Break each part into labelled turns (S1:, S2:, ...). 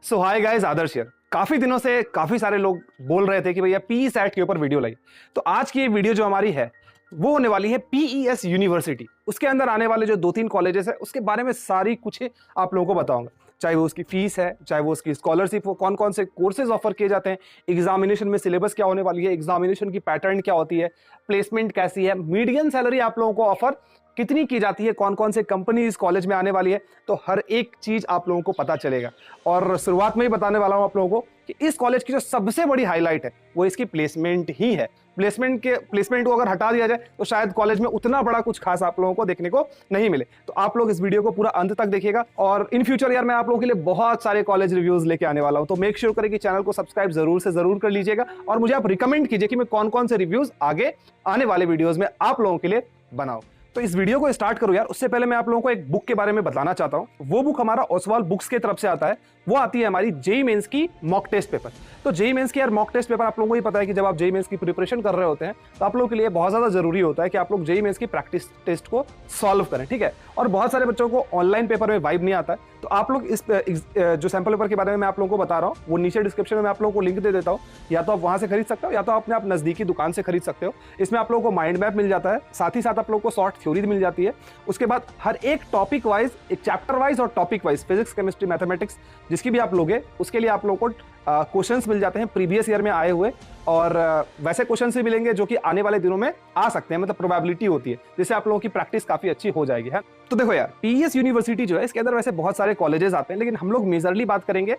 S1: So hi guys, Adarsh here. काफी दिनों से काफी सारे लोग बोल रहे थे कि भैया पीई सैट के ऊपर वीडियो लाई। तो आज की ये वीडियो जो हमारी है वो होने वाली है पीईएस यूनिवर्सिटी। उसके अंदर आने वाले जो 2-3 कॉलेजेस है उसके बारे में सारी कुछ आप लोगों को बताऊंगा। चाहे वो उसकी फीस है, चाहे वो उसकी स्कॉलरशिप हो, कौन कौन से कोर्सेज ऑफर किए जाते हैं, एग्जामिनेशन में सिलेबस क्या होने वाली है, एग्जामिनेशन की पैटर्न क्या होती है, प्लेसमेंट कैसी है, मीडियन सैलरी आप लोगों को ऑफर कितनी की जाती है, कौन कौन से कंपनी इस कॉलेज में आने वाली है, तो हर एक चीज आप लोगों को पता चलेगा। और शुरुआत में ही बताने वाला हूं आप लोगों को कि इस कॉलेज की जो सबसे बड़ी हाईलाइट है वो इसकी प्लेसमेंट ही है। प्लेसमेंट को अगर हटा दिया जाए तो शायद कॉलेज में उतना बड़ा कुछ खास आप लोगों को देखने को नहीं मिले। तो आप लोग इस वीडियो को पूरा अंत तक देखिएगा। और इन फ्यूचर यार मैं आप लोगों के लिए बहुत सारे कॉलेज रिव्यूज लेके आने वाला हूं, तो मेक श्योर करें कि चैनल को सब्सक्राइब जरूर से जरूर कर लीजिएगा और मुझे आप रिकमेंड कीजिए कि मैं कौन कौन से रिव्यूज आगे आने वाले वीडियोज में आप लोगों के लिए बनाऊं। तो इस वीडियो को स्टार्ट करूं यार, उससे पहले मैं आप लोगों को एक बुक के बारे में बताना चाहता हूं। वो बुक हमारा ओसवाल बुक्स की तरफ से आता है। वो आती है हमारी जेईई मेंस की मॉक टेस्ट पेपर। तो जेईई मेंस की यार मॉक टेस्ट पेपर आप लोगों को ही पता है कि जब आप जेईई मेंस की प्रिपरेशन कर रहे होते हैं तो आप लोगों के लिए बहुत ज्यादा जरूरी होता है कि आप लोग जेईई मेंस की प्रैक्टिस टेस्ट को सॉल्व करें, ठीक है। और बहुत सारे बच्चों को ऑनलाइन पेपर में वाइब नहीं आता है, तो आप लोग इस जो सैंपल पेपर के बारे में मैं आप लोगों को बता रहा हूँ वो नीचे डिस्क्रिप्शन में आप लोगों को लिंक दे देता हूँ। या तो आप वहां से खरीद सकते हो या तो अपने आप नजदीकी दुकान से खरीद सकते हो। इसमें आप लोगों को माइंड मैप मिल जाता है, साथ ही साथ आप लोगों को शॉर्ट थ्योरी मिल जाती है। उसके बाद हर एक टॉपिक वाइज, एक चैप्टर वाइज और topic wise, physics, chemistry, mathematics जिसकी भी आप लोगे उसके लिए आप लोगों को क्वेश्चंस मिल जाते हैं प्रीवियस ईयर में आए हुए। और वैसे क्वेश्चंस भी मिलेंगे जो कि आने वाले दिनों में आ सकते हैं, मतलब प्रोबेबिलिटी होती है, जिससे आप लोगों की प्रैक्टिस काफी अच्छी हो जाएगी है। तो देखो यार, पीईएस यूनिवर्सिटी जो है इसके अंदर वैसे बहुत सारे कॉलेजेस आते हैं, लेकिन हम लोग मेजरली बात करेंगे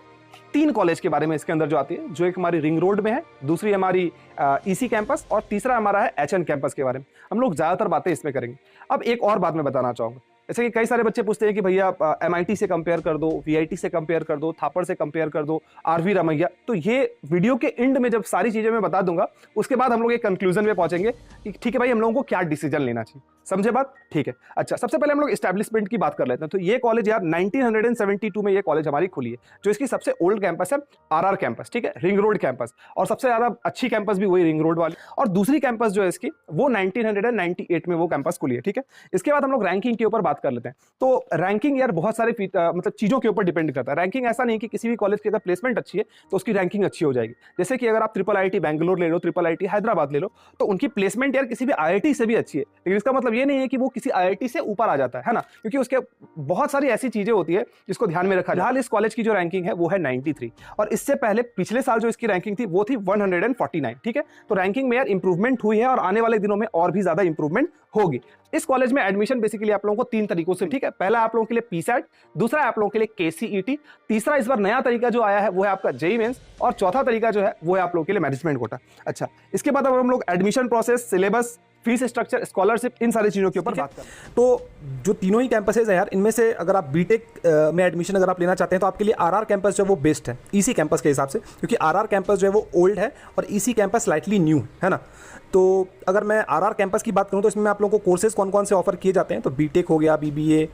S1: 3 कॉलेज के बारे में इसके अंदर जो आती है। जो एक हमारी रिंग रोड में है, दूसरी हमारी ईसी कैंपस और तीसरा हमारा है एचएन कैंपस के बारे में हम लोग ज्यादातर बातें इसमें करेंगे। अब एक और बात मैं बताना चाहूंगा, जैसे कि कई सारे बच्चे पूछते हैं कि भैया एमआईटी से कंपेयर कर दो, वीआईटी से कंपेयर कर दो, थापड़ से कंपेयर कर दो, आरवी रमैया। तो ये वीडियो के एंड में जब सारी चीजें मैं बता दूंगा उसके बाद हम लोग एक कंक्लूजन पे पहुंचेंगे कि ठीक है भाई हम लोगों को क्या डिसीजन लेना चाहिए। समझे बात? ठीक है। अच्छा, सबसे पहले हम लोग एस्टैब्लिशमेंट की बात कर लेते हैं। तो ये कॉलेज यार 1972 में ये कॉलेज हमारी खुली है। जो इसकी सबसे ओल्ड कैंपस है आरआर कैंपस, ठीक है, रिंग रोड कैंपस। और सबसे ज्यादा अच्छी कैंपस भी वही रिंग रोड वाली। और दूसरी कैंपस जो है इसकी वो 1998 में वो कैंपस खुली है, ठीक है। इसके बाद हम लोग रैंकिंग के ऊपर बात कर लेते हैं। तो रैंकिंग यार बहुत सारे मतलब चीजों के ऊपर डिपेंड करता है। रैंकिंग ऐसा नहीं कि किसी भी कॉलेज की अगर प्लेसमेंट अच्छी है तो उसकी रैंकिंग अच्छी हो जाएगी। जैसे कि अगर आप ट्रिपल आईआईटी बैंगलोर ले लो, ट्रिपल आईआईटी हैदराबाद ले लो, तो उनकी प्लेसमेंट यार किसी भी आईआईटी से भी अच्छी है। लेकिन इसका मतलब ये नहीं है कि वो किसी आईआईटी से ऊपर आ जाता है ना, क्योंकि उसके बहुत सारी ऐसी चीजें होती है जिसको ध्यान में रखा जाए। हाल इस कॉलेज की जो रैंकिंग है वो है 93 और इससे पहले पिछले साल जो इसकी रैंकिंग थी वो थी 149, ठीक है। तो रैंकिंग में यार इंप्रूवमेंट हुई है और आने वाले दिनों में और भी ज्यादा इंप्रूवमेंट होगी। इस कॉलेज में एडमिशन बेसिकली आप लोगों को 3 तरीकों से, ठीक है। पहला आप लोगों के लिए पीसैट, दूसरा आप लोगों के लिए केसीईटी, तीसरा इस बार नया तरीका जो आया है वो है आपका जेईई मेंस, और चौथा तरीका जो है वो है आप लोगों के लिए मैनेजमेंट कोटा। अच्छा, इसके बाद अब हम लोग admission process, syllabus, fees structure, scholarship, इन सारी चीजों के ऊपर बात करें।
S2: तो जो तीनों ही कैंपसेज है यार, इनमें से अगर आप बीटेक में एडमिशन अगर आप लेना चाहते हैं तो आपके लिए आरआर कैंपस जो है वो बेस्ट है ईसी कैंपस के हिसाब से, क्योंकि आरआर कैंपस जो है वो ओल्ड है और ईसी कैंपस स्लाइटली न्यू है ना। तो अगर मैं आरआर कैंपस की बात करूं तो इसमें आप लोगों को कोर्सेज कौन कौन से ऑफर किए जाते हैं, तो बीटेक हो गया, बीबीए,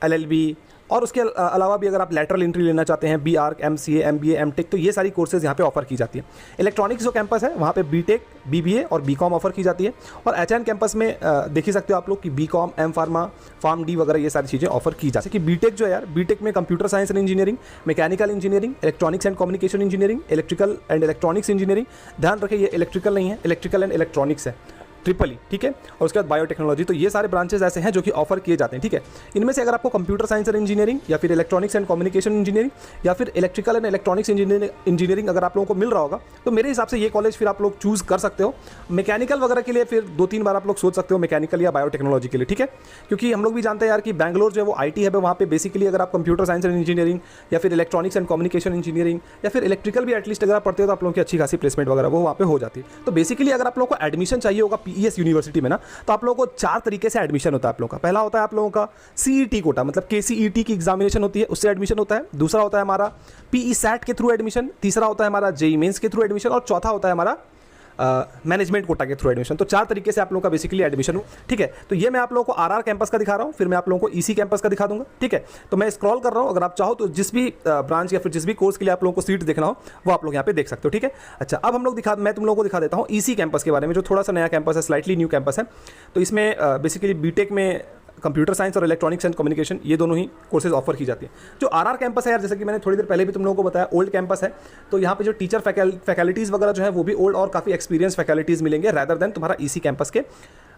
S2: एलएलबी, और उसके अलावा भी अगर आप लैटरल एंट्री लेना चाहते हैं, बीआर्क, एमसीए, एमबीए, एमटेक, तो ये सारी कोर्सेज यहाँ पे ऑफर की जाती है। इलेक्ट्रॉनिक्स जो कैंपस है वहाँ पे बीटेक, बीबीए और बीकॉम ऑफर की जाती है। और एचएन कैंपस में देख ही सकते हो आप लोग कि BCom, M pharma, pharm D वगैरह ये सारी चीज़ें ऑफर की जाती है। कि बीटेक जो है यार, बीटेक में computer science and engineering, mechanical engineering, electronics and communication engineering, electrical and electronics engineering, ध्यान रखें ये इलेक्ट्रिकल नहीं है, इलेक्ट्रिकल एंड इलेक्ट्रॉनिक्स है, ट्रिपल ई, ठीक है। और उसके बाद बायोटेक्नोलॉजी। तो ये सारे ब्रांचेस ऐसे हैं जो कि ऑफर किए जाते हैं, ठीक है। इनमें से अगर आपको कंप्यूटर साइंस एंड इंजीनियरिंग या फिर इलेक्ट्रॉनिक्स एंड कम्युनिकेशन इंजीनियरिंग या फिर इलेक्ट्रिकल एंड इलेक्ट्रॉनिक्स इंजीनियरिंग अगर आप लोगों को मिल रहा होगा तो मेरे हिसाब से ये कॉलेज फिर आप लोग चूज कर सकते हो। मैकेनिकल वगैरह के लिए फिर 2-3 बार आप लोग सोच सकते हो, मैकेनिकल या बायोटेक्नोलॉजी के लिए, ठीक है। क्योंकि हम लोग भी जानते हैं यार कि बैंगलोर जो है वो आईटी है, वहाँ पे बेसिकली अगर आप कंप्यूटर साइंस एंड इंजीनियरिंग या फिर इलेक्ट्रॉनिक्स एंड कम्युनिकेशन इंजीनियरिंग या फिर इलेक्ट्रिकल भी एटलीस्ट अगर आप पढ़ते हो तो आप लोगों की अच्छी खासी प्लेसमेंट वगैरह वो वहाँ पे हो जाती है। तो बेसिकली अगर आप लोगों को एडमिशन चाहिए होगा पीईएस यूनिवर्सिटी में ना, तो आप लोगों को 4 तरीके से एडमिशन होता है आप लोगों का। पहला होता है आप लोगों का सीईटी कोटा, मतलब केसीईटी की एग्जामिनेशन होती है, उससे एडमिशन होता है। दूसरा होता है हमारा पीई सैट के थ्रू एडमिशन, तीसरा होता है हमारा जेईई मेंस के थ्रू एडमिशन और चौथा होता है हमारा मैनेजमेंट कोटा के थ्रू एडमिशन। तो 4 तरीके से आप लोगों का बेसिकली एडमिशन हो, ठीक है। तो ये मैं आप लोगों को आरआर कैंपस का दिखा रहा हूँ, फिर मैं आप लोगों को ईसी कैंपस का दिखा दूंगा, ठीक है। तो मैं स्क्रॉल कर रहा हूँ, अगर आप चाहो तो जिस भी ब्रांच या फिर जिस भी कोर्स के लिए आप लोगों को सीट देखना हो वो आप लोग यहाँ पे देख सकते हो, ठीक है। अच्छा, अब हम लोग मैं तुम लोगों को दिखा देता हूँ ईसी कैंपस के बारे में, जो थोड़ा सा नया कैंपस है, स्लाइटली न्यू कैंपस है। तो इसमें बेसिकली बीटेक में कंप्यूटर साइंस और इलेक्ट्रॉनिक्स एंड कम्युनिकेशन, ये दोनों ही कोर्सेज ऑफर की जाती हैं। जो आरआर कैंपस है यार, जैसे कि मैंने थोड़ी देर पहले भी तुम लोगों को बताया, ओल्ड कैंपस है, तो यहाँ पे जो टीचर फैकल्टीज़ वगैरह जो है वो भी ओल्ड और काफ़ी एक्सपीरियंस फैकल्टीज़ मिलेंगे रैदर देन तुम्हारा ईसी कैंपस के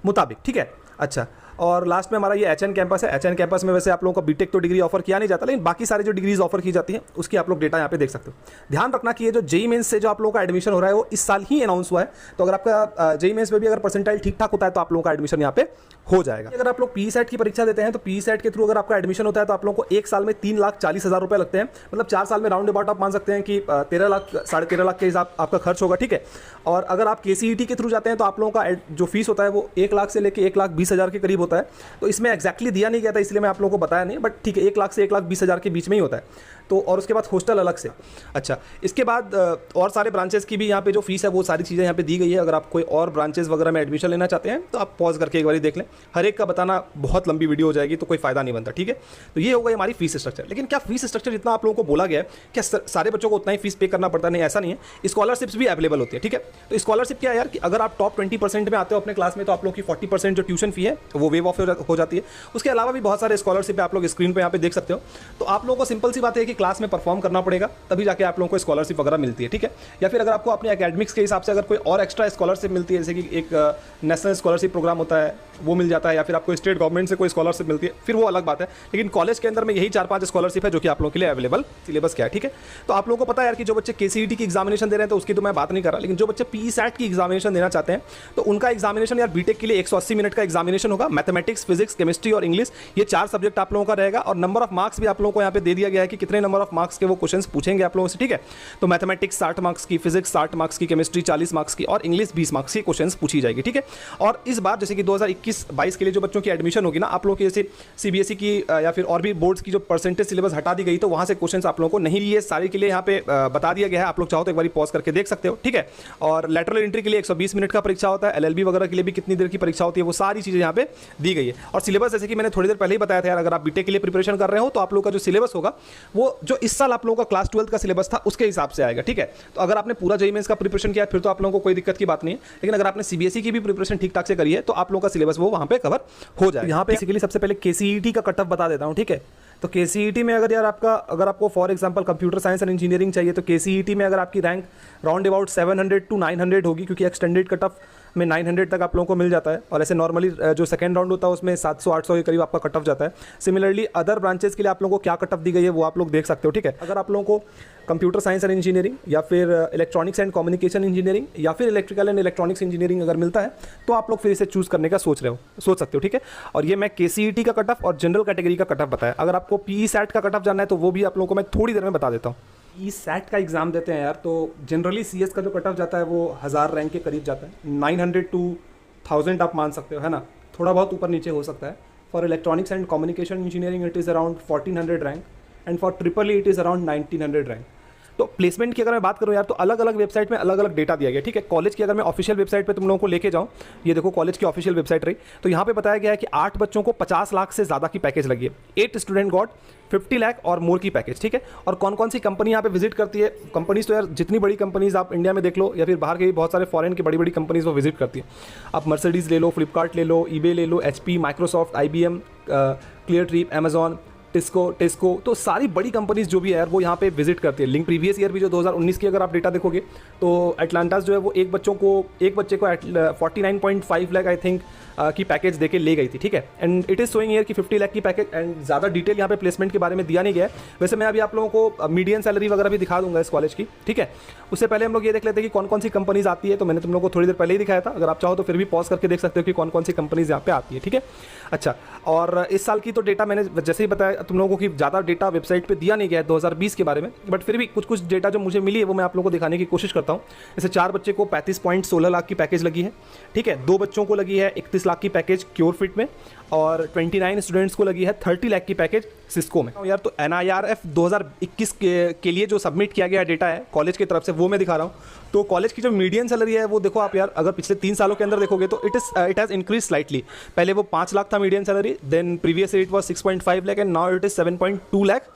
S2: मुताबिक, ठीक है। अच्छा, और लास्ट में हमारा ये एचएन कैंपस है। एचएन कैंपस में वैसे आप लोगों को बीटेक तो डिग्री ऑफर किया नहीं जाता, लेकिन बाकी सारी जो डिग्रीज ऑफर की जाती हैं उसकी आप लोग डेटा यहाँ पे देख सकते हो। ध्यान रखना कि ये जो जेईई मेंस से जो आप लोगों का एडमिशन हो रहा है वो इस साल ही अनाउंस हुआ है, तो अगर आपका जेईई मेंस में भी अगर परसेंटाइल ठीक ठाक होता है तो आप लोगों का एडमिशन यहाँ पे हो जाएगा। अगर आप लोग पी सेट की परीक्षा देते हैं तो पी सेट के थ्रू अगर आपका एडमिशन होता है तो आप लोगों को एक साल में 3,40,000 रुपये लगते हैं, मतलब 4 साल में राउंड अबाउट आप मान सकते हैं कि 13 लाख 13.5 लाख के हिसाब आपका खर्च होगा, ठीक है। और अगर आप केसीईटी के थ्रू जाते हैं तो आप लोगों का जो फीस होता है वो 1 लाख से लेकर 1,20,000 के करीब होता है। तो इसमें एक्जैक्टली दिया नहीं गया था इसलिए मैं आप लोगों को बताया नहीं, बट ठीक है 1 लाख से 1,20,000 के बीच में ही होता है। तो और उसके बाद हॉस्टल अलग से। अच्छा, इसके बाद और सारे ब्रांचेस की भी यहाँ पे जो फीस है वो सारी चीज़ें यहाँ पे दी गई है। अगर आप कोई और ब्रांचेस वगैरह में एडमिशन लेना चाहते हैं तो आप पॉज करके एक बार देख लें, हर एक का बताना बहुत लंबी वीडियो हो जाएगी तो कोई फायदा नहीं बनता, ठीक है। तो ये होगा हमारी फीस स्ट्रक्चर। लेकिन क्या फीस स्ट्रक्चर जितना आप लोगों को बोला गया है क्या सारे बच्चों को उतना ही फीस पे करना पड़ता है? नहीं, ऐसा नहीं है। स्कॉलरशिप्स भी अवेलेबल होती है, ठीक है। तो स्कॉलरशिप क्या है यार कि अगर आप टॉप 20% में आते हो अपने क्लास में तो आप लोग की 40% जो ट्यूशन फी है वो वेव ऑफ हो जाती है। उसके अलावा भी बहुत सारे स्कॉलरशिप आप लोग स्क्रीन पर यहाँ पे देख सकते हो। तो आप लोगों को सिंपल सी बात है कि क्लास में परफॉर्म करना पड़ेगा तभी जाके आप लोगों को स्कॉलरशिप वगैरह मिलती है, ठीक है। या फिर अगर आपको अपने एकेडमिक्स के हिसाब से अगर कोई और एक्स्ट्रा स्कॉलरशिप मिलती है, जैसे कि एक नेशनल स्कॉलरशिप प्रोग्राम होता है वो मिल जाता है, या फिर आपको स्टेट गवर्नमेंट से कोई स्कॉलरशिप मिलती है, फिर वो अलग बात है। लेकिन कॉलेज के अंदर में यही 4-5 स्कॉलरशिप है जो कि आप लोगों के लिए अवेलेबल सिलेबस क्या है, ठीक है। तो आप लोगों को पता है यार कि जो बच्चे केसीईटी की एग्जामिनेशन दे रहे हैं तो उसकी तो मैं बात नहीं कर रहा, लेकिन जो बच्चे पी सेट की एग्जामिनेशन देना चाहते हैं तो उनका एग्जामिनेशन यार बीटेक के लिए 180 मिनट का एग्जामिनेशन होगा। मैथमेटिक्स, फिजिक्स, केमिस्ट्री और इंग्लिश, ये 4 सब्जेक्ट आप लोगों का रहेगा। और नंबर ऑफ मार्क्स भी आप लोगों को यहाँ पे दे दिया गया है कि कितने नंबर ऑफ मार्क्स के वो क्वेश्चन पूछेंगे आप लोगों से, ठीक है। तो मैथमेटिक्स 60 मार्क्स की, फिजिक्स 60 मार्क्स की, केमिस्ट्री 40 मार्क्स की और इंग्लिश 20 मार्क्स की क्वेश्चन पूछी जाएगी, ठीक है। और इस बार जैसे कि 2021-22 के लिए जो बच्चों की एडमिशन होगी ना, आप लोगों की जैसे सीबीएसई की या फिर और भी बोर्ड्स की जो परसेंटेज सिलेबस हटा दी गई तो वहाँ से क्वेश्चन आप लोगों को नहीं लिए, सारे के लिए यहाँ पे बता दिया गया है। आप लोग चाहो तो एक बार पॉज करके देख सकते हो, ठीक है। और लेटरल एंट्री के लिए 120 मिनट का परीक्षा होता है, एलएलबी वगैरह के लिए भी कितनी देर की परीक्षा होती है, वो सारी चीज़ें यहाँ पे दी गई है। और सिलेबस जैसे कि मैंने थोड़ी देर पहले ही बताया था यार, अगर आप बीटेक के लिए प्रिपरेशन कर रहे हो तो आप लोग का जो सिलेबस होगा वो जो इस साल आप लोगों का क्लास 12 का सिलेबस था उसके हिसाब से आएगा, ठीक है। तो अगर आपने पूरा जेईई मेंस का प्रिपरेशन किया फिर तो आप लोगों को कोई दिक्कत की बात नहीं है, लेकिन अगर आपने सीबीएसई की भी प्रिपरेशन ठीक ठाक से करी है तो आप लोगों का सिलेबस वो वहाँ पे कवर हो जाए। यहाँ पे बेसिकली सबसे पहले केसीईटी का कट ऑफ बता देता हूँ, ठीक है। तो केसीईटी में अगर आपको for example computer science and engineering चाहिए तो केसीईटी में अगर आपकी रैंक राउंड अबाउट 700 to 900 होगी, क्योंकि एक्सटेंडेड कट ऑफ में 900 तक आप लोगों को मिल जाता है। और ऐसे नॉर्मली जो सेकंड राउंड होता है उसमें 700-800 के करीब आपका कट ऑफ जाता है। सिमिलरली अदर ब्रांचेस के लिए आप लोगों को क्या कट ऑफ दी गई है वो आप लोग देख सकते हो, ठीक है। अगर आप लोगों को कंप्यूटर साइंस एंड इंजीनियरिंग या फिर इलेक्ट्रॉनिक्स एंड कम्युनिकेशन इंजीनियरिंग या फिर इलेक्ट्रिकल एंड इलेक्ट्रॉनिक्स इंजीनियरिंग अगर मिलता है तो आप लोग फिर इसे चूज़ करने का सोच सकते हो, ठीक है। और ये मैं केसीईटी का कट ऑफ और जनरल कैटेगरी का कट ऑफ बताया। अगर आपको पीई सेट का कट ऑफ जानना है तो वो भी आप लोगों को मैं थोड़ी देर में बता देता हूँ। ई सेट का एग्जाम देते हैं यार तो जनरली सीएस का जो कट ऑफ जाता है वो 1000 रैंक के करीब जाता है, 900 to 1000 आप मान सकते हो, है ना। थोड़ा बहुत ऊपर नीचे हो सकता है। For electronics and communication engineering it is around 1400 rank and for triple E it is around 1900 rank. तो प्लेसमेंट की अगर मैं बात करूँ यार तो अलग अलग वेबसाइट में अलग अलग डेटा दिया गया, ठीक है। कॉलेज की अगर मैं ऑफिशियल वेबसाइट पे तुम लोगों को लेके जाऊँ, ये देखो कॉलेज की ऑफिशियल वेबसाइट रही, तो यहाँ पे बताया गया है कि 8 बच्चों को 50 लाख से ज़्यादा की पैकेज लगी है। 8 स्टूडेंट गॉट 50 लाख और मोर की पैकेज, ठीक है। और कौन कौन सी कंपनी यहाँ पे विजिट करती है? कंपनीज तो यार जितनी बड़ी कंपनीज आप इंडिया में देख लो या फिर बाहर के बहुत सारे फॉरेन की बड़ी बड़ी कंपनीज वो विजिट करती है। आप मर्सिडीज़ ले लो, फ्लिपकार्ट ले लो, ईबे ले लो, HP, Microsoft, IBM, clear trip, Amazon, TISCO, तो सारी बड़ी कंपनीज जो भी है यार वो यहाँ पे विजिट करती है। लिंक प्रीवियस ईयर भी जो 2019 की अगर आप डेटा देखोगे तो एटलांटास जो है वो एक बच्चे को 49.5 लाख आई थिंक की पैकेज देके ले गई थी, ठीक है। And it is showing year की 50 लाख की पैकेज। एंड ज़्यादा डिटेल यहाँ पे प्लेसमेंट के बारे में दिया नहीं गया है। वैसे मैं अभी आप लोगों को मीडियन सैलरी वगैरह भी दिखा दूंगा इस कॉलेज की, ठीक है। उससे पहले हम लोग ये देख लेते हैं कि कौन कौन सी कंपनीज आती है। तो मैंने तुम लोगों को थोड़ी देर पहले ही दिखाया था, अगर आप चाहो तो फिर भी पॉज करके देख सकते हो कि कौन कौन सी कंपनीज यहाँ पे आती है, ठीक है। अच्छा, और इस साल की तो डेटा मैंने जैसे ही बताया तुम लोगों को कि ज़्यादा डेटा वेबसाइट पे दिया नहीं गया है 2020 के बारे में, बट फिर भी कुछ डेटा जो मुझे मिली है वो मैं आप लोगों को दिखाने की कोशिश करता हूँ। जैसे 4 बच्चे को 35.16 लाख की पैकेज लगी है, ठीक है। 2 बच्चों को लगी है 31 लाख की पैकेज क्योर फिट में और 29 स्टूडेंट्स को लगी है 30 लाख की पैकेज सिस्को में। यार तो NIRF 2021 के लिए जो सबमिट किया गया डेटा है कॉलेज की तरफ से वो मैं दिखा रहा हूँ। तो कॉलेज की जो मीडियन सैलरी है वो देखो आप यार, अगर पिछले 3 सालों के अंदर देखोगे तो इट हैज़ इंक्रीज स्लाइटली। पहले वो 5 लाख था median salary, then previous it was 6.5 lakh and now it is 7.2 lakh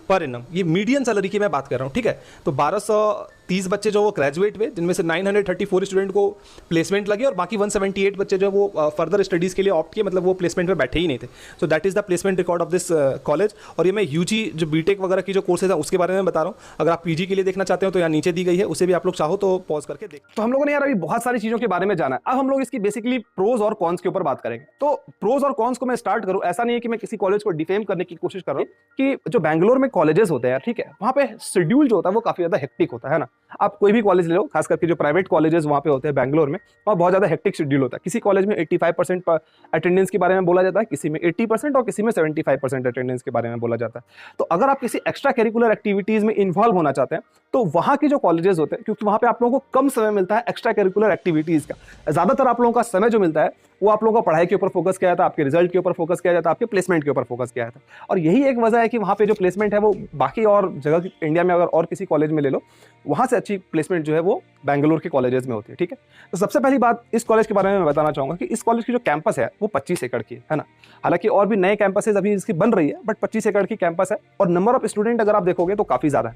S2: per annum. ये मीडियन सैलरी की मैं बात कर रहा हूँ, ठीक है। तो 1200 30 बच्चे जो वो ग्रेजुएट हुए, जिनमें से 934 स्टूडेंट को प्लेसमेंट लगे और बाकी 178 बच्चे जो वो फर्दर स्टडीज़ के लिए ऑप्ट किए, मतलब वो प्लेसमेंट में बैठे ही नहीं थे। So that is the placement record of this college. और ये मैं यूजी जो बीटेक वगैरह की जो कोर्सेज है उसके बारे में बता रहा हूँ। अगर आप पीजी के लिए देखना चाहते हो तो यहाँ नीचे दी गई है, उसे भी आप लोग चाहो तो पॉज करके देख।
S1: तो हम लोगों ने यार अभी बहुत सारी चीजों के बारे में जाना है। अब हम लोग इसकी बेसिकली प्रोज और कॉन्स के ऊपर बात करेंगे। तो प्रोज और कॉन्स को मैं स्टार्ट करूं, ऐसा नहीं है कि मैं किसी कॉलेज को डिफेम करने की कोशिश कर रहा हूं कि जो बैंगलोर में कॉलेजेस होते हैं, ठीक है, वहां पे शेड्यूल जो होता है वो काफी ज्यादा हेक्टिक होता है ना। आप कोई भी कॉलेज ले लो, खास करके जो प्राइवेट कॉलेजेस वहां पे होते हैं बैंगलोर में, वहाँ बहुत ज्यादा हेक्टिक शेड्यूल होता है। किसी कॉलेज में 85% अटेंडेंस के बारे में बोला जाता है, किसी में 80% और किसी में 75% अटेंडेंस के बारे में बोला जाता है। तो अगर आप किसी एक्स्ट्रा करिकुलर एक्टिविटीज में इन्वॉल्व होना चाहते हैं तो वहां के जो कॉलेजेस होते हैं, क्योंकि वहां पे आप लोगों को कम समय मिलता है एक्स्ट्रा करिकुलर एक्टिविटीज का, ज्यादातर आप लोगों का समय जो मिलता है वो आप लोगों को पढ़ाई के ऊपर फोकस किया जाता है, आपके रिजल्ट के ऊपर फोकस किया जाता है, आपके प्लेसमेंट के ऊपर फोकस किया जाता है। और यही एक वजह है कि वहाँ पे जो प्लेसमेंट है वो बाकी और जगह इंडिया में अगर और किसी कॉलेज में ले लो, वहाँ से अच्छी प्लेसमेंट जो है वो बैंगलोर के कॉलेजेस में होती है, ठीक है। तो सबसे पहली बात इस कॉलेज के बारे में मैं बताना चाहूँगा कि इस कॉलेज की जो कैंपस है वो 25 एकड़ की है ना। हालांकि और भी नए कैंपसेज अभी इसकी बन रही है, बट 25 एकड़ की कैंपस है। और नंबर ऑफ स्टूडेंट अगर आप देखोगे तो काफ़ी ज़्यादा है।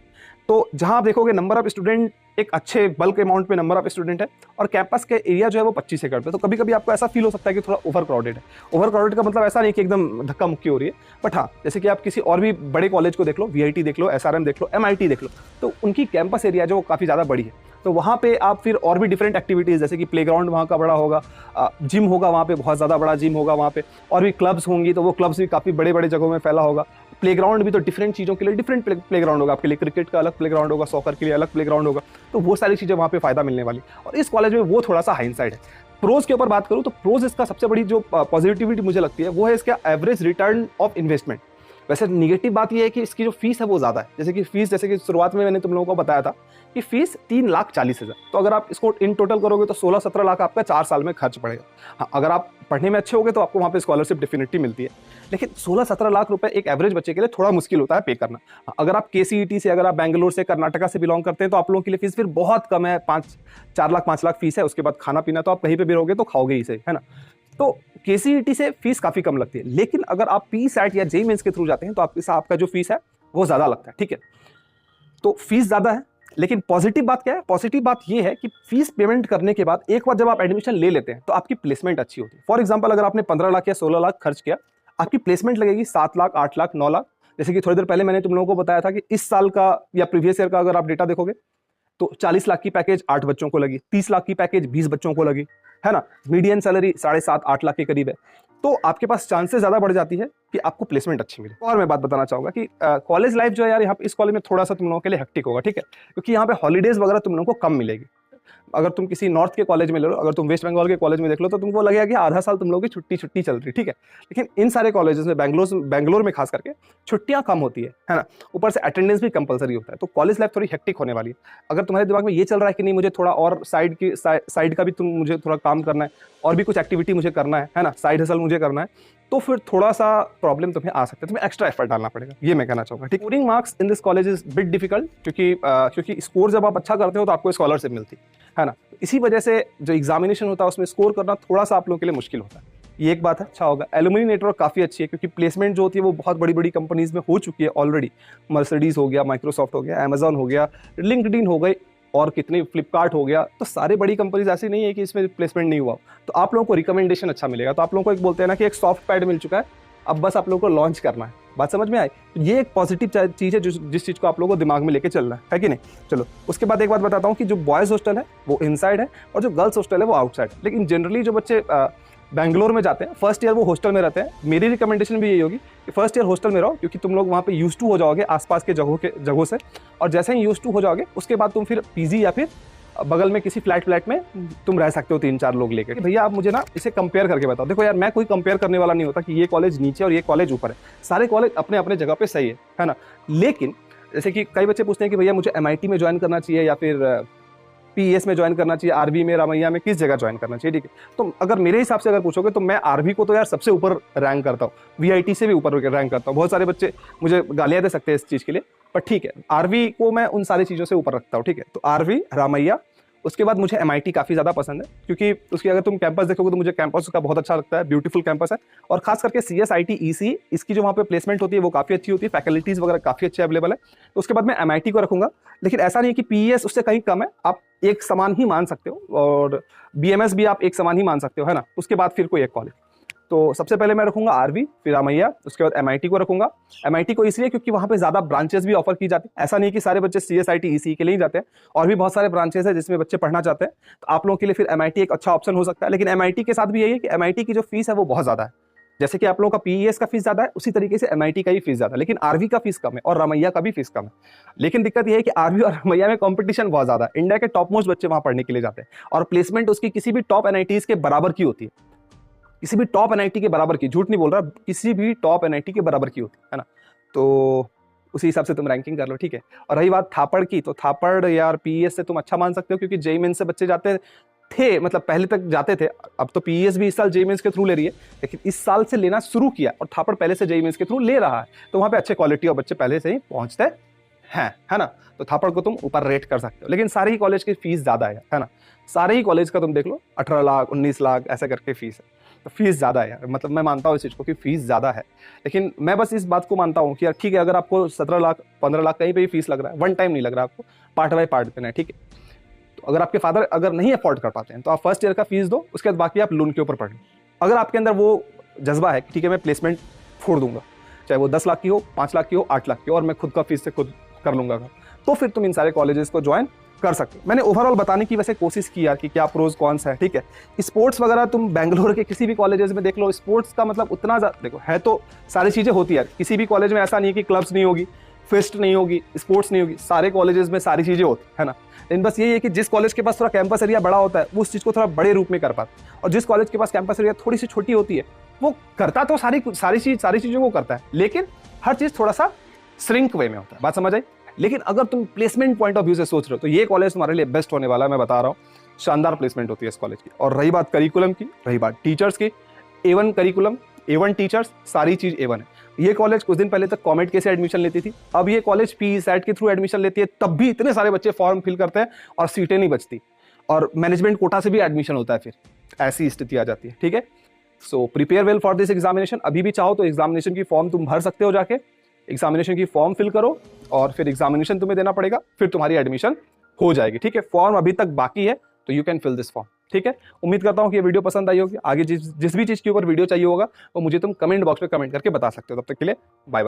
S1: तो जहाँ आप देखोगे नंबर ऑफ स्टूडेंट एक अच्छे बल्क अमाउंट में नंबर ऑफ स्टूडेंट है, और कैंपस के एरिया जो है वो 25 एकड़ पे। तो कभी कभी आपको ऐसा फील हो सकता है कि थोड़ा ओवर क्राउडेड है। ओवर क्राउडेड का मतलब ऐसा नहीं कि एकदम धक्का मुक्की हो रही है, बट हाँ, जैसे कि आप किसी और भी बड़े कॉलेज को देख लो, VIT देख लो, SRM देख लो, MIT देख लो, तो उनकी कैंपस एरिया जो काफ़ी ज़्यादा बड़ी है। तो वहाँ पे आप फिर और भी डिफरेंट एक्टिविटीज़, जैसे कि प्लेग्राउंड वहाँ का बड़ा होगा, जिम होगा वहाँ पे, बहुत ज़्यादा बड़ा जिम होगा वहाँ पे, और भी क्लब्स होंगी, तो वो क्लब्स भी काफ़ी बड़े बड़े जगहों में फैला होगा। प्लेग्राउंड भी तो डिफरेंट चीज़ों के लिए डिफरेंट प्लेग्राउंड होगा, आपके लिए क्रिकेट का अलग प्लेग्राउंड होगा, सॉकर के लिए अलग प्लेग्राउंड होगा। तो वो सारी चीज़ें वहाँ पे फ़ायदा मिलने वाली। और इस कॉलेज में वो थोड़ा सा हाइंडसाइड है। प्रोज के ऊपर बात करूँ तो प्रोज इसका सबसे बड़ी जो पॉजिटिविटी मुझे लगती है वो है इसका एवरेज रिटर्न ऑफ इन्वेस्टमेंट। वैसे नेगेटिव बात यह है कि इसकी जो फीस है वो ज़्यादा है। जैसे कि फीस, जैसे कि शुरुआत में मैंने तुम लोगों को बताया था कि फीस 3,40,000। तो अगर आप इसको इन टोटल करोगे तो 16-17 लाख आपका 4 साल में खर्च पड़ेगा। हाँ, अगर आप पढ़ने में अच्छे होगे तो आपको वहाँ पे स्कॉलरशिप डेफिनेटली मिलती है, लेकिन 16-17 लाख रुपए एक एवरेज बच्चे के लिए थोड़ा मुश्किल होता है पे करना। हाँ, अगर आप KCET से, अगर आप बैंगलोर से, कर्नाटका से बिलोंग करते हैं तो आप लोगों के लिए फीस फिर बहुत कम है, 4 लाख 5 लाख फीस है। उसके बाद खाना पीना तो आप कहीं पर भी रहोगे तो खाओगे ही सही, है ना। तो KCET से फीस काफ़ी कम लगती है, लेकिन अगर आप PSAT या JEE मेंस के थ्रू जाते हैं तो आपका जो फीस है वो ज़्यादा लगता है, ठीक है। तो फीस ज़्यादा है, लेकिन पॉजिटिव बात क्या है? पॉजिटिव बात ये है कि फीस पेमेंट करने के बाद एक बार जब आप एडमिशन ले लेते हैं तो आपकी प्लेसमेंट अच्छी होती है। फॉर एग्जांपल, अगर आपने 15 लाख या 16 लाख खर्च किया, आपकी प्लेसमेंट लगेगी 7 लाख, 8 लाख, 9 लाख। जैसे कि थोड़ी देर पहले मैंने तुम लोगों को बताया था कि इस साल का या प्रीवियस ईयर का अगर आप डेटा देखोगे तो 40 लाख की पैकेज 8 बच्चों को लगी, 30 लाख की पैकेज 20 बच्चों को लगी, है ना। मीडियन सैलरी 7.5-8 लाख के करीब है। तो आपके पास चांसेस ज़्यादा बढ़ जाती है कि आपको प्लेसमेंट अच्छी मिले। और मैं बात बताना चाहूँगा कि कॉलेज लाइफ जो है यार, यहाँ इस कॉलेज में थोड़ा सा तुम लोगों के लिए हेक्टिक होगा, ठीक है, क्योंकि यहाँ पे हॉलीडेज वगैरह तुम लोगों को कम मिलेगी। अगर तुम किसी नॉर्थ के कॉलेज में ले लो, अगर तुम वेस्ट बंगाल के कॉलेज में देख लो तो तुमको लगेगा कि आधा साल तुम लोगों की छुट्टी चल रही, ठीक है। लेकिन इन सारे कॉलेजेस में, बैंगलोर में खास करके छुट्टियां कम होती है ना। ऊपर से अटेंडेंस भी कंपलसरी होता है। तो कॉलेज लाइफ थोड़ी हेक्टिक होने वाली है। अगर तुम्हारे दिमाग में ये चल रहा है कि नहीं, मुझे थोड़ा और साइड का भी मुझे थोड़ा काम करना है, और भी कुछ एक्टिविटी मुझे करना है ना, साइड हसल मुझे करना है, तो फिर थोड़ा सा प्रॉब्लम तुम्हें आ सकता है, तुम्हें एक्स्ट्रा एफर्ट डालना पड़ेगा, ये मैं कहना चाहूँगा, ठीक। Scoring marks in this college is bit difficult, क्योंकि स्कोर जब आप अच्छा करते हो तो आपको स्कॉलरशिप मिलती है ना। इसी वजह से जो एग्जामिनेशन होता है उसमें स्कोर करना थोड़ा सा आप लोगों के लिए मुश्किल होता है। ये एक बात है, अच्छा होगा। एलुमनी नेटवर्क काफ़ी अच्छी है, क्योंकि प्लेसमेंट जो होती है वो बहुत बड़ी बड़ी कंपनीज में हो चुकी है ऑलरेडी। मर्सिडीज हो गया, माइक्रोसॉफ्ट हो गया, अमेजॉन हो गया, लिंक्डइन हो गई, और कितने, फ्लिपकार्ट हो गया। तो सारे बड़ी कंपनीज ऐसी नहीं है कि इसमें प्लेसमेंट नहीं हुआ। तो आप लोगों को रिकमेंडेशन अच्छा मिलेगा। तो आप लोगों को एक बोलते हैं ना कि एक सॉफ्ट पैड मिल चुका है, अब बस आप लोगों को लॉन्च करना है। बात समझ में आई? तो ये एक पॉजिटिव चीज़ है जिस चीज़ को आप लोगों को दिमाग में लेके चलना है कि नहीं। चलो, उसके बाद एक बात बताता हूँ कि जो बॉयज़ हॉस्टल है वो इनसाइड है और जो गर्ल्स हॉस्टल है वो आउटसाइड है। लेकिन जनरली जो बच्चे बैंगलोर में जाते हैं, फर्स्ट ईयर वो हॉस्टल में रहते हैं। मेरी रिकमेंडेशन भी यही होगी कि फर्स्ट ईयर हॉस्टल में रहो, क्योंकि तुम लोग वहाँ पे यूज टू हो जाओगे आसपास के जगहों से। और जैसे ही यूज टू हो जाओगे उसके बाद तुम फिर पीजी या फिर बगल में किसी फ्लैट में तुम रह सकते हो 3-4 लोग लेकर। भैया आप मुझे ना इसे कंपेयर करके बताओ। देखो यार, मैं कोई कंपेयर करने वाला नहीं होता कि ये कॉलेज नीचे और ये कॉलेज ऊपर है। सारे कॉलेज अपने अपने जगह पे सही है ना। लेकिन जैसे कि कई बच्चे पूछते हैं कि भैया मुझे MIT में ज्वाइन करना चाहिए या फिर PES में ज्वाइन करना चाहिए, RV में, रामैया में, किस जगह ज्वाइन करना चाहिए, ठीक है। तो अगर मेरे हिसाब से अगर पूछोगे तो मैं RV को तो यार सबसे ऊपर रैंक करता हूँ, VIT से भी ऊपर रैंक करता हूँ। बहुत सारे बच्चे मुझे गालियाँ दे सकते हैं इस चीज़ के लिए, पर ठीक है, RV को मैं उन सारी चीज़ों से ऊपर रखता हूँ, ठीक है। तो RV, रामैया उसके बाद मुझे MIT काफ़ी ज़्यादा पसंद है, क्योंकि उसकी अगर तुम कैंपस देखोगे तो मुझे कैंपस उसका बहुत अच्छा लगता है, ब्यूटीफुल कैंपस है। और खास करके CSIT EC इसकी जो वहाँ पे प्लेसमेंट होती है वो काफ़ी अच्छी होती है, फैकल्टीज़ वगैरह काफ़ी अच्छे अवेलेबल है। तो उसके बाद मैं MIT को रखूंगा, लेकिन ऐसा नहीं है कि PES उससे कहीं कम है, आप एक समान ही मान सकते हो, और BMS भी आप एक समान ही मान सकते हो, है ना। उसके बाद फिर कोई एक कॉलेज। तो सबसे पहले मैं रखूंगा RV, फिर रामैया, उसके बाद MIT को रखूंगा। MIT को इसलिए क्योंकि वहां पे ज्यादा ब्रांचेस भी ऑफर की जाती है। ऐसा नहीं कि सारे बच्चे CSIT EC के लिए ही जाते हैं, और भी बहुत सारे ब्रांचेस है जिसमें बच्चे पढ़ना चाहते हैं। तो आप लोगों के लिए फिर MIT एक अच्छा ऑप्शन हो सकता है। लेकिन MIT के साथ भी यही है कि MIT की जो फीस है वो बहुत ज्यादा है। जैसे कि आप लोगों का PES का फीस ज्यादा है, उसी तरीके से MIT का ही फीस ज्यादा है, लेकिन RV का फीस कम है और रामैया का भी फीस कम है। लेकिन दिक्कत यह है कि RV और रामैया में कंपटीशन बहुत ज्यादा है। इंडिया के टॉप मोस्ट बच्चे वहां पढ़ने के लिए जाते हैं, और प्लेसमेंट उसकी किसी भी टॉप NITs के बराबर की होती है, किसी भी टॉप NIT के बराबर की, झूठ नहीं बोल रहा, किसी भी टॉप NIT के बराबर की होती है ना। तो उसी हिसाब से तुम रैंकिंग कर लो, ठीक है। और रही बात थापड़ की, तो थापड़ यार PES से तुम अच्छा मान सकते हो, क्योंकि JEE मेंस से बच्चे जाते थे, मतलब पहले तक जाते थे। अब तो PES भी इस साल JEE मेंस के थ्रू ले रही है, लेकिन इस साल से लेना शुरू किया, और थापड़ पहले से JEE मेंस के थ्रू ले रहा है। तो वहां पे अच्छे क्वालिटी और बच्चे पहले से ही पहुंचते हैं, है ना। तो थापड़ को तुम ऊपर रेट कर सकते हो, लेकिन सारे ही कॉलेज की फीस ज्यादा है ना। सारे ही कॉलेज का तुम देख लो 18 लाख 19 लाख ऐसा करके फीस है। तो फीस ज़्यादा है यार, मतलब मैं मानता हूँ इस चीज़ को कि फीस ज़्यादा है, लेकिन मैं बस इस बात को मानता हूँ कि यार ठीक है, अगर आपको 17 लाख 15 लाख कहीं पे भी फीस लग रहा है, वन टाइम नहीं लग रहा आपको, पार्ट बाय पार्ट देना है, ठीक है। तो अगर आपके फादर अगर नहीं अफोर्ड कर पाते हैं तो आप फर्स्ट ईयर का फीस दो, उसके बाद बाकी आप लोन के ऊपर पढ़ लो। अगर आपके अंदर वो जज्बा है कि ठीक है मैं प्लेसमेंट फोड़ दूंगा, चाहे वो 10 लाख की हो, 5 लाख की हो, 8 लाख की हो, और मैं खुद का फीस से खुद कर लूंगा, तो फिर तुम इन सारे कॉलेजेस को ज्वाइन कर सकते हो। मैंने ओवरऑल बताने की वैसे कोशिश की यार कि क्या प्रोज कॉन्स है, ठीक है। स्पोर्ट्स वगैरह तुम बेंगलोर के किसी भी कॉलेजेस में देख लो, स्पोर्ट्स का मतलब उतना देखो है तो सारी चीजें होती है यार। किसी भी कॉलेज में ऐसा नहीं है कि क्लब्स नहीं होगी, फेस्ट नहीं होगी, स्पोर्ट्स नहीं होगी, सारे कॉलेजेस में सारी चीजें होती है ना। लेकिन बस यही है कि जिस कॉलेज के पास थोड़ा कैंपस एरिया बड़ा होता है वो उस चीज को थोड़ा बड़े रूप में कर पाता है, और जिस कॉलेज के पास कैंपस एरिया थोड़ी सी छोटी होती है वो करता तो सारी चीजों को करता है, लेकिन हर चीज थोड़ा सा श्रिंक वे में होता है। बात समझ आई। लेकिन अगर तुम प्लेसमेंट पॉइंट ऑफ व्यू से सोच रहे हो तो ये कॉलेज तुम्हारे लिए बेस्ट होने वाला है, मैं बता रहा हूँ। शानदार प्लेसमेंट होती है इस कॉलेज की। और रही बात करिकुलम की, रही बात टीचर्स की, A1 करिकुलम, A1 टीचर्स, सारी चीज A1 है। ये कॉलेज कुछ दिन पहले तक कॉमेट के से एडमिशन लेती थी, अब ये कॉलेज PE-SAT के थ्रू एडमिशन लेती है, तब भी इतने सारे बच्चे फॉर्म फिल करते हैं और सीटें नहीं बचती, और मैनेजमेंट कोटा से भी एडमिशन होता है, फिर ऐसी स्थिति आ जाती है, ठीक है। So prepare well for this examination. अभी भी चाहो तो एग्जामिनेशन की फॉर्म तुम भर सकते हो, जाके एग्जामिनेशन की फॉर्म फिल करो, और फिर एग्जामिनेशन तुम्हें देना पड़ेगा, फिर तुम्हारी एडमिशन हो जाएगी, ठीक है। फॉर्म अभी तक बाकी है, तो you can fill this form, ठीक है। उम्मीद करता हूँ कि ये वीडियो पसंद आई होगी। आगे जिस भी चीज़ के ऊपर वीडियो चाहिए होगा वो मुझे तुम कमेंट बॉक्स में कमेंट करके बता सकते हो। तब तक के लिए बाय बाय।